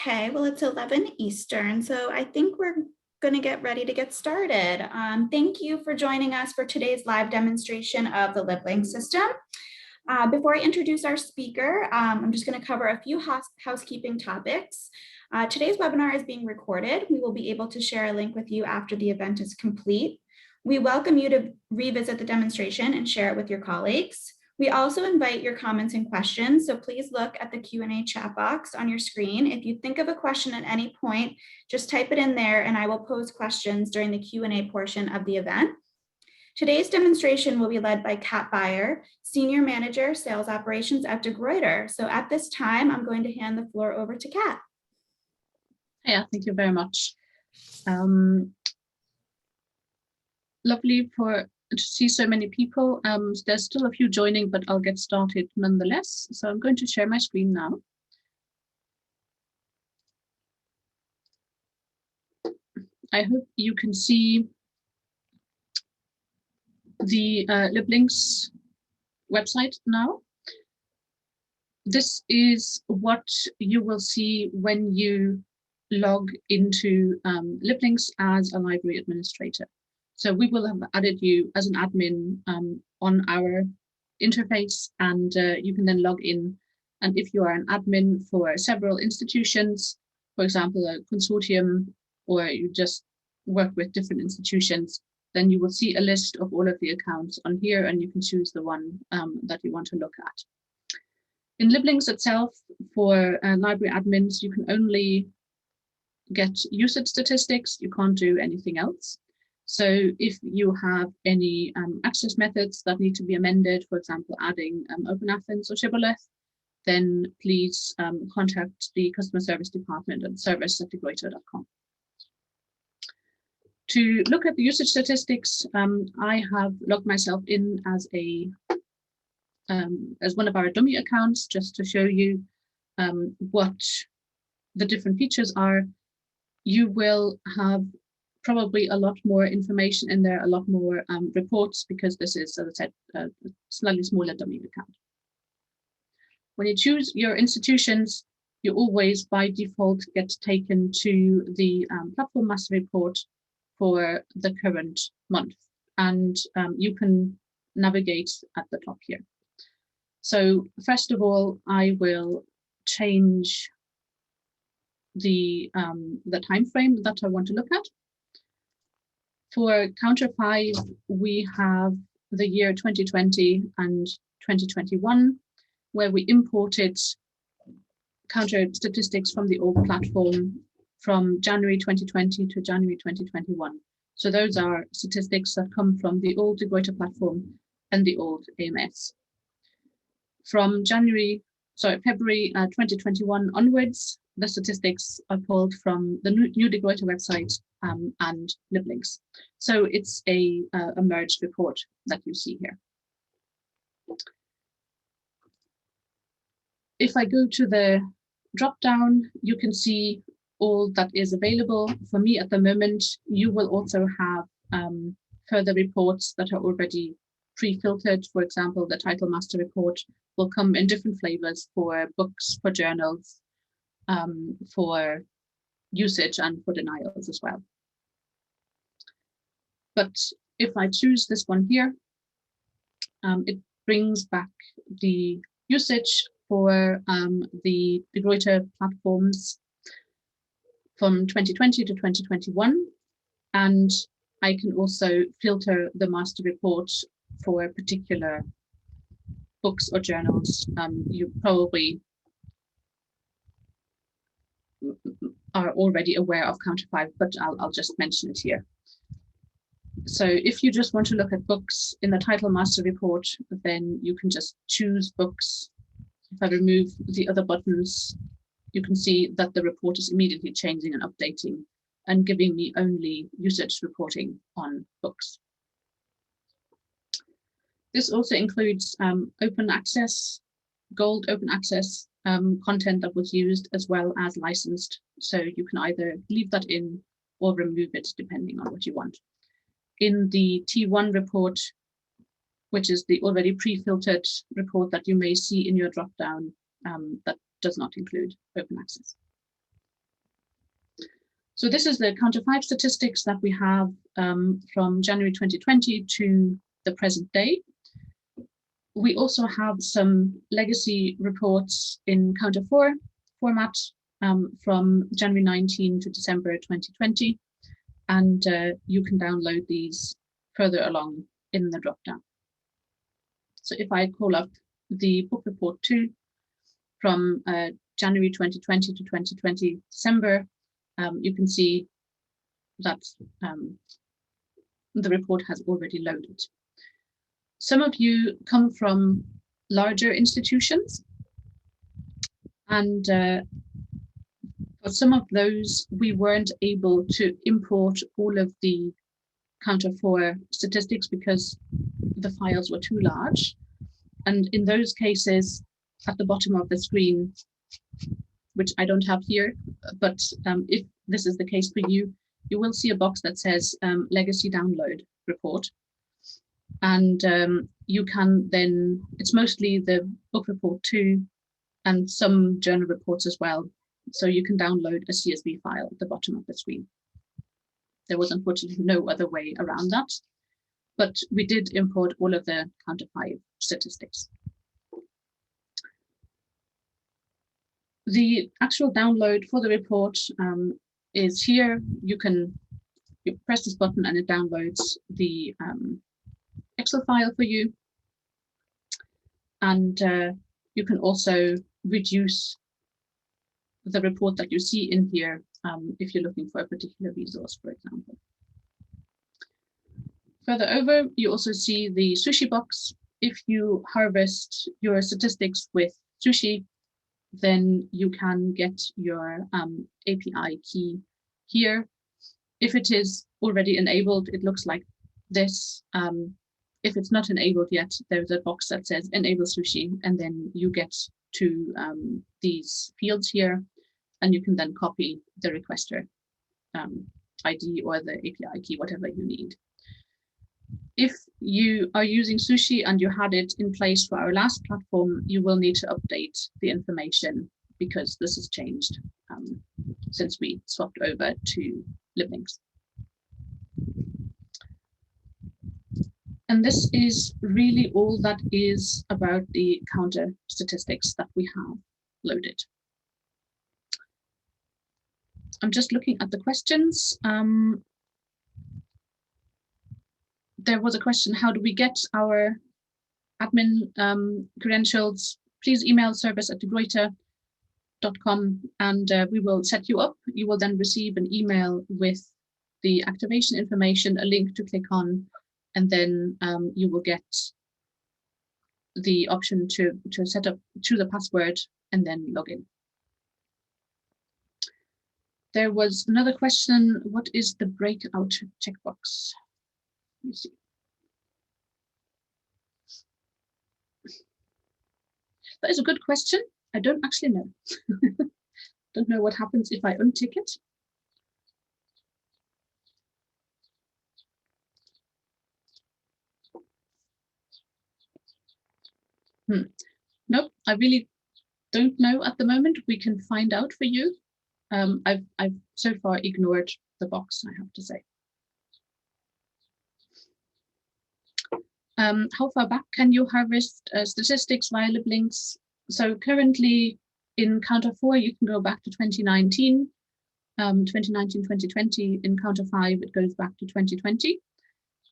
Okay, well, it's 11 Eastern, so I think we're going to get ready to get started. Thank you for joining us for today's live demonstration of the LibLynx system. Before I introduce our speaker, I'm just going to cover a few housekeeping topics. Today's webinar is being recorded. We will be able to share a link with you after the event is complete. We welcome you to revisit the demonstration and share it with your colleagues. We also invite your comments and questions, so please look at the Q&A chat box on your screen. If you think of a question at any point, just type it in there and I will pose questions during the Q&A portion of the event. Today's demonstration will be led by Kat Baier, Senior Manager, Sales Operations at Gruyter. So at this time, I'm going to hand the floor over to Kat. Yeah, thank you very much. Lovely to see so many people. There's still a few joining, but I'll get started nonetheless. So I'm going to share my screen now. I hope you can see the LibLynx website now. This is what you will see when you log into LibLynx as a library administrator. So we will have added you as an admin on our interface, and you can then log in. And if you are an admin for several institutions, for example, a consortium, or you just work with different institutions, then you will see a list of all of the accounts on here, and you can choose the one that you want to look at. In LibLynx itself, for library admins, you can only get usage statistics. You can't do anything else. So if you have any access methods that need to be amended, for example, adding OpenAthens or Shibboleth, then please contact the customer service department at service@gruyter.com. To look at the usage statistics, I have logged myself in as one of our dummy accounts, just to show you what the different features are. You will have probably a lot more information in there, a lot more reports, because this is, as I said, a slightly smaller dummy account. When you choose your institutions, you always by default get taken to the platform master report for the current month, and you can navigate at the top here. So first of all, I will change the time frame that I want to look at. For Counter 5, we have the year 2020 and 2021, where we imported counter statistics from the old platform from January 2020 to January 2021. So those are statistics that come from the old Gruyter platform and the old AMS. From February 2021 onwards, the statistics are pulled from the new Gruyter website and LibLynx. So it's a merged report that you see here. If I go to the drop down, you can see all that is available. For me at the moment, you will also have further reports that are already pre-filtered. For example, the title master report will come in different flavors for books, for journals, for usage, and for denials as well. But if I choose this one here, it brings back the usage for the Gruyter platforms from 2020 to 2021. And I can also filter the master report for particular books or journals. You probably are already aware of Counter 5, but I'll just mention it here. So if you just want to look at books in the title master report, then you can just choose books. If I remove the other buttons, you can see that the report is immediately changing and updating and giving me only usage reporting on books. This also includes open access, gold open access content that was used, as well as licensed. So you can either leave that in or remove it depending on what you want. In the T1 report, which is the already pre-filtered report that you may see in your dropdown, that does not include open access. So this is the counter 5 statistics that we have from January 2020 to the present day. We also have some legacy reports in counter 4 format from January 19 to December 2020, and you can download these further along in the dropdown. So if I call up the book report 2 from January 2020 to 2020 December, you can see that the report has already loaded. Some of you come from larger institutions, and for some of those, we weren't able to import all of the counter 4 statistics because the files were too large. And in those cases, at the bottom of the screen, which I don't have here, but if this is the case for you, you will see a box that says legacy download report. And you can then, it's mostly the book report 2 and some journal reports as well. So you can download a CSV file at the bottom of the screen. There was unfortunately no other way around that, but we did import all of the counter 5 statistics. The actual download for the report is here. You press this button and it downloads the Excel file for you. And you can also reduce the report that you see in here if you're looking for a particular resource, for example. Further over, you also see the Sushi box. If you harvest your statistics with Sushi, then you can get your API key here. If it is already enabled, it looks like this. If it's not enabled yet, there's a box that says enable Sushi, and then you get to these fields here, and you can then copy the requester ID or the API key, whatever you need. If you are using Sushi and you had it in place for our last platform, you will need to update the information because this has changed since we swapped over to LibLynx. And this is really all that is about the counter statistics that we have loaded. I'm just looking at the questions. There was a question, how do we get our admin credentials? Please email service@gruyter.com and we will set you up. You will then receive an email with the activation information, a link to click on, and then you will get the option to set up, choose a password, and then log in. There was another question, what is the breakout checkbox? Let me see. That is a good question. I don't actually know. Don't know what happens if I untick it. Nope, I really don't know at the moment. We can find out for you. I've so far ignored the box, I have to say. How far back can you harvest statistics via LibLynx? So currently in counter 4, you can go back to 2019, 2020. In counter 5, it goes back to 2020.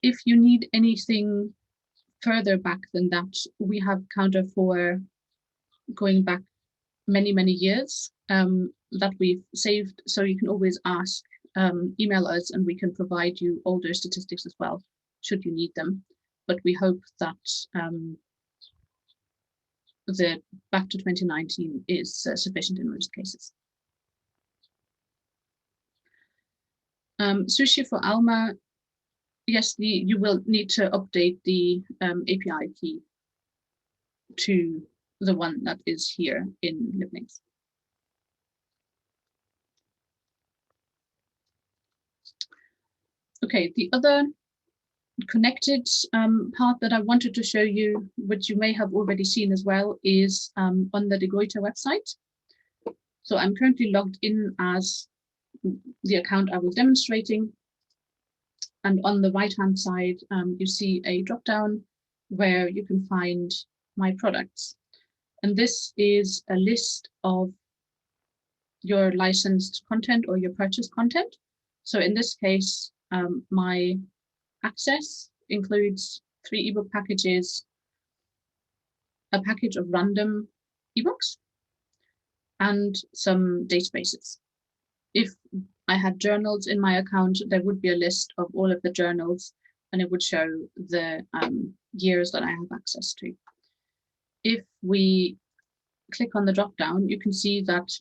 If you need anything further back than that, we have counter 4 going back many, many years that we've saved. So you can always ask, email us, and we can provide you older statistics as well, should you need them. But we hope that the back to 2019 is sufficient in most cases. Sushi for Alma, yes, you will need to update the API key to the one that is here in LibLynx. Okay, the other connected part that I wanted to show you, which you may have already seen as well, is on the Gruyter website. So I'm currently logged in as the account I was demonstrating. And on the right-hand side, you see a drop-down where you can find my products. And this is a list of your licensed content or your purchased content. So in this case, my access includes 3 ebook packages, a package of random ebooks, and some databases. If I had journals in my account, there would be a list of all of the journals, and it would show the years that I have access to. If we click on the drop down, you can see that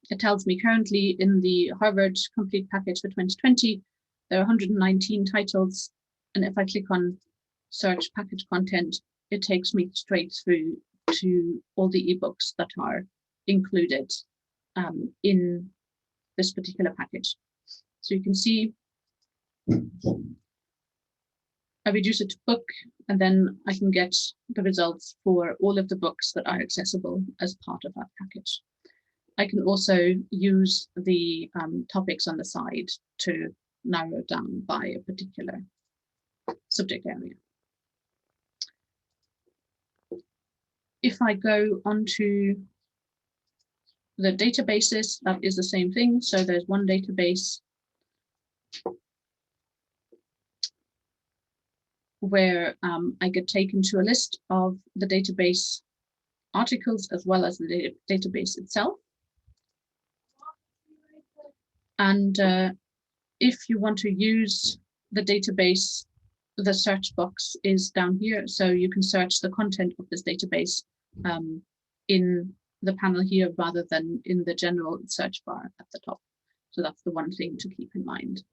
it tells me currently in the Harvard Complete Package for 2020, there are 119 titles. And if I click on search package content, it takes me straight through to all the ebooks that are included in this particular package. So you can see I reduce it to book, and then I can get the results for all of the books that are accessible as part of that package. I can also use the topics on the side to narrow down by a particular subject area. If I go onto the databases, that is the same thing. So there's one database where I get taken to a list of the database articles as well as the database itself. And if you want to use the database, the search box is down here. So you can search the content of this database in the panel here rather than in the general search bar at the top. So that's the one thing to keep in mind.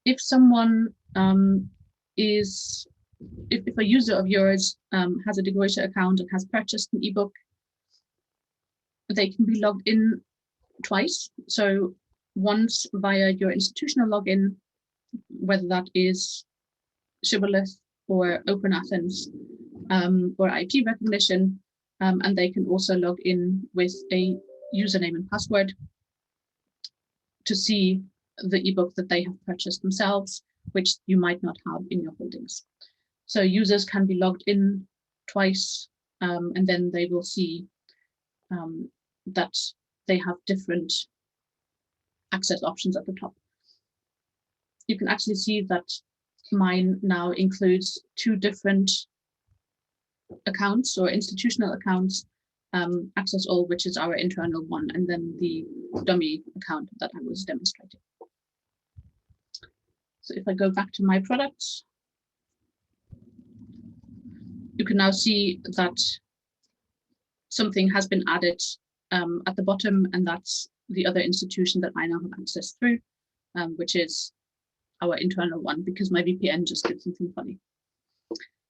If someone if a user of yours has a Gruyter account and has purchased an ebook, they can be logged in twice. So once via your institutional login, whether that is Shibboleth or OpenAthens or IP recognition, and they can also log in with a username and password to see the ebook that they have purchased themselves, which you might not have in your holdings. So users can be logged in twice, and then they will see that they have different access options at the top. You can actually see that mine now includes 2 different accounts or institutional accounts, Access All, which is our internal one, and then the dummy account that I was demonstrating. So if I go back to my products, you can now see that something has been added at the bottom, and that's the other institution that I now have access through, which is our internal one, because my VPN just did something funny.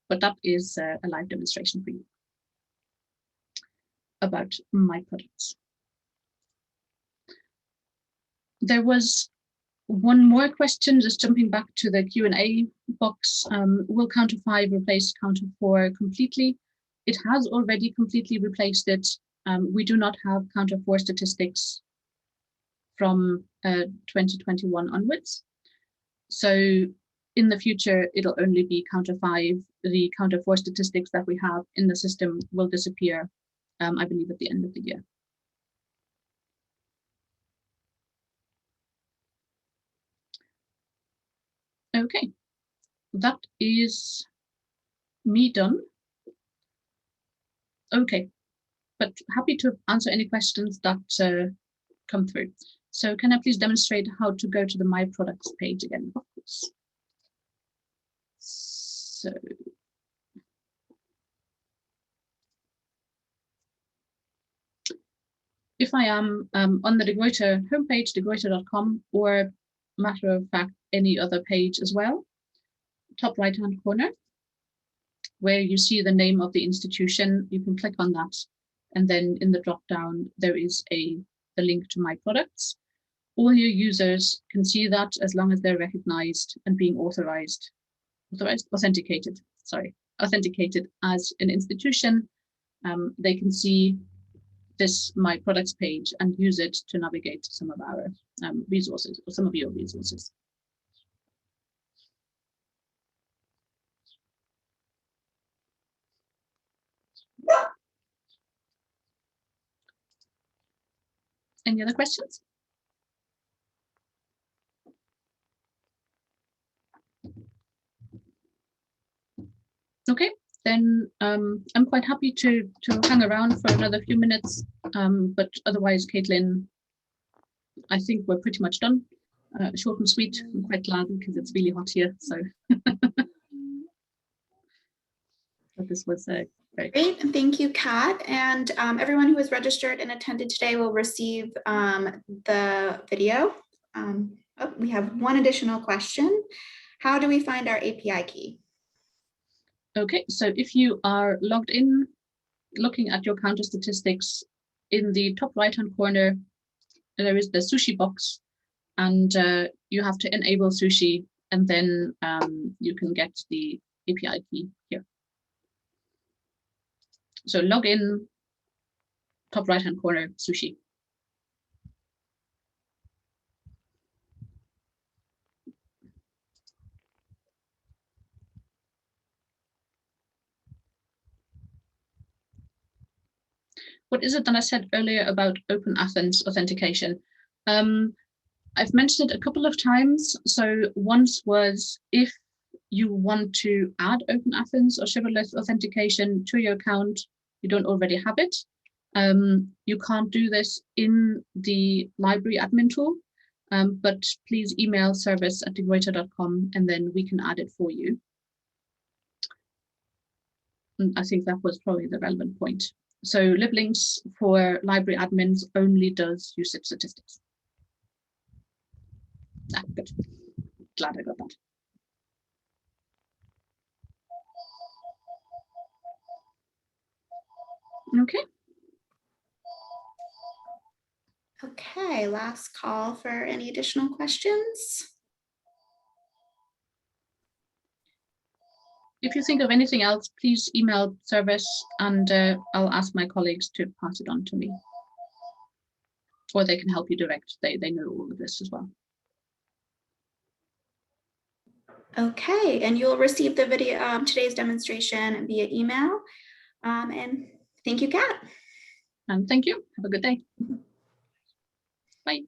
But that is a live demonstration for you about my products. There was one more question, just jumping back to the Q&A box. Will Counter 5 replace Counter 4 completely? It has already completely replaced it. We do not have Counter 4 statistics from 2021 onwards. So in the future, it'll only be Counter 5. The Counter 4 statistics that we have in the system will disappear, I believe, at the end of the year. Okay, that is me done. Okay, but happy to answer any questions that come through. So can I please demonstrate how to go to the My Products page again, of course. So if I am on the Gruyter homepage, degruyter.com, or matter of fact, any other page as well, top right-hand corner, where you see the name of the institution, you can click on that. And then in the drop-down, there is the link to My Products. All your users can see that as long as they're recognized and being authenticated as an institution. They can see this My Products page and use it to navigate some of our resources, or some of your resources. Any other questions? Okay, then I'm quite happy to hang around for another few minutes, but otherwise, Caitlin, I think we're pretty much done. Short and sweet. I'm quite glad because it's really hot here. So but this was great. Great, and thank you, Kat. And everyone who has registered and attended today will receive the video. Oh, we have one additional question. How do we find our API key? Okay, so if you are logged in, looking at your counter statistics, in the top right-hand corner, there is the Sushi box, and you have to enable Sushi, and then you can get the API key here. So log in, top right-hand corner, Sushi. What is it that I said earlier about OpenAthens authentication? I've mentioned it a couple of times. So once was if you want to add OpenAthens or Shibboleth authentication to your account, you don't already have it. You can't do this in the library admin tool, but please email service@gruyter.com and then we can add it for you. And I think that was probably the relevant point. So LibLynx for library admins only does usage statistics. Ah, good. Glad I got that. Okay. Okay, last call for any additional questions. If you think of anything else, please email service and I'll ask my colleagues to pass it on to me. Or they can help you direct. They know all of this as well. Okay, and you'll receive the video, today's demonstration via email. And thank you, Kat. And thank you. Have a good day. Bye.